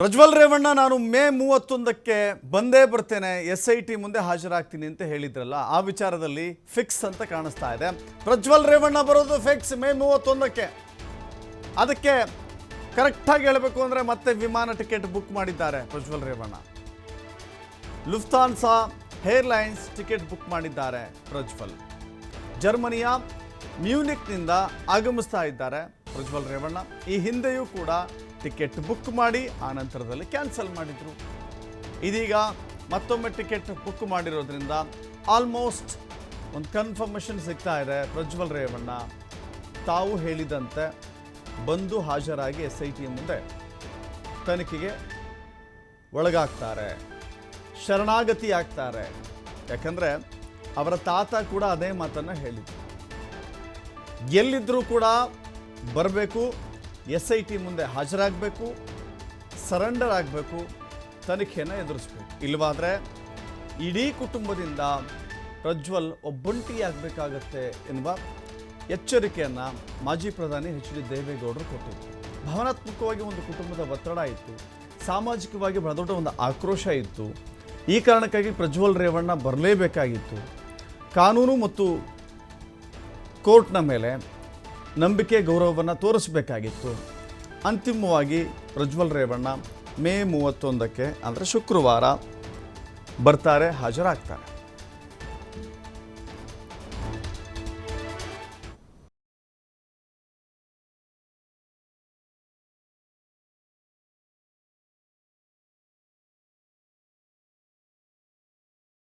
ಪ್ರಜ್ವಲ್ ರೇವಣ್ಣ ನಾನು ಮೇ 31ಕ್ಕೆ ಬಂದೇ ಬರ್ತೇನೆ SIT ಮುಂದೆ ಹಾಜರಾಗ್ತೀನಿ ಅಂತ ಹೇಳಿದ್ರಲ್ಲ, ಆ ವಿಚಾರದಲ್ಲಿ ಫಿಕ್ಸ್ ಅಂತ ಕಾಣಿಸ್ತಾ ಇದೆ. ಪ್ರಜ್ವಲ್ ರೇವಣ್ಣ ಬರೋದು ಫಿಕ್ಸ್ ಮೇ 31ಕ್ಕೆ. ಅದಕ್ಕೆ ಕರೆಕ್ಟಾಗಿ ಹೇಳಬೇಕು ಅಂದರೆ ಮತ್ತೆ ವಿಮಾನ ಟಿಕೆಟ್ ಬುಕ್ ಮಾಡಿದ್ದಾರೆ Prajwal Revanna. Lufthansa airlines ticket book ಮಾಡಿದ್ದಾರೆ ಪ್ರಜ್ವಲ್. ಜರ್ಮನಿಯ ಮ್ಯೂನಿಕ್ನಿಂದ ಆಗಮಿಸ್ತಾ ಇದ್ದಾರೆ ಪ್ರಜ್ವಲ್ ರೇವಣ್ಣ. ಈ ಹಿಂದೆಯೂ ಕೂಡ ಟಿಕೆಟ್ ಬುಕ್ ಮಾಡಿ ಆ ನಂತರದಲ್ಲಿ ಕ್ಯಾನ್ಸಲ್ ಮಾಡಿದರು. ಇದೀಗ ಮತ್ತೊಮ್ಮೆ ಟಿಕೆಟ್ ಬುಕ್ ಮಾಡಿರೋದ್ರಿಂದ ಆಲ್ಮೋಸ್ಟ್ ಒಂದು ಕನ್ಫರ್ಮೇಷನ್ ಸಿಗ್ತಾ ಇದೆ. ಪ್ರಜ್ವಲ್ ರೇವಣ್ಣ ತಾವು ಹೇಳಿದಂತೆ ಬಂದು ಹಾಜರಾಗಿ SIT ಮುಂದೆ ತನಿಖೆಗೆ ಒಳಗಾಗ್ತಾರೆ, ಶರಣಾಗತಿ ಆಗ್ತಾರೆ. ಯಾಕಂದರೆ ಅವರ ತಾತ ಕೂಡ ಅದೇ ಮಾತನ್ನು ಹೇಳಿದರು, ಎಲ್ಲಿದ್ದರೂ ಕೂಡ ಬರಬೇಕು, SIT ಮುಂದೆ ಹಾಜರಾಗಬೇಕು, ಸರೆಂಡರ್ ಆಗಬೇಕು, ತನಿಖೆಯನ್ನು ಎದುರಿಸಬೇಕು. ಇಲ್ಲವಾದರೆ ಇಡೀ ಕುಟುಂಬದಿಂದ ಪ್ರಜ್ವಲ್ ಒಬ್ಬಂಟಿಯಾಗಬೇಕಾಗತ್ತೆ ಎನ್ನುವ ಎಚ್ಚರಿಕೆಯನ್ನು ಮಾಜಿ ಪ್ರಧಾನಿ HD ದೇವೇಗೌಡರು ಕೊಟ್ಟಿದ್ದರು. ಭಾವನಾತ್ಮಕವಾಗಿ ಒಂದು ಕುಟುಂಬದ ಒತ್ತಡ ಇತ್ತು, ಸಾಮಾಜಿಕವಾಗಿ ಬಹಳ ದೊಡ್ಡ ಒಂದು ಆಕ್ರೋಶ ಇತ್ತು. ಈ ಕಾರಣಕ್ಕಾಗಿ ಪ್ರಜ್ವಲ್ ರೇವಣ್ಣ ಬರಲೇಬೇಕಾಗಿತ್ತು. ಕಾನೂನು ಮತ್ತು ಕೋರ್ಟ್ನ ಮೇಲೆ ನಂಬಿಕೆ ಗೌರವವನ್ನು ತೋರಿಸಬೇಕಾಗಿತ್ತು. ಅಂತಿಮವಾಗಿ ಪ್ರಜ್ವಲ್ ರೇವಣ್ಣ ಮೇ 31ಕ್ಕೆ ಅಂದರೆ ಶುಕ್ರವಾರ ಬರ್ತಾರೆ, ಹಾಜರಾಗ್ತಾರೆ.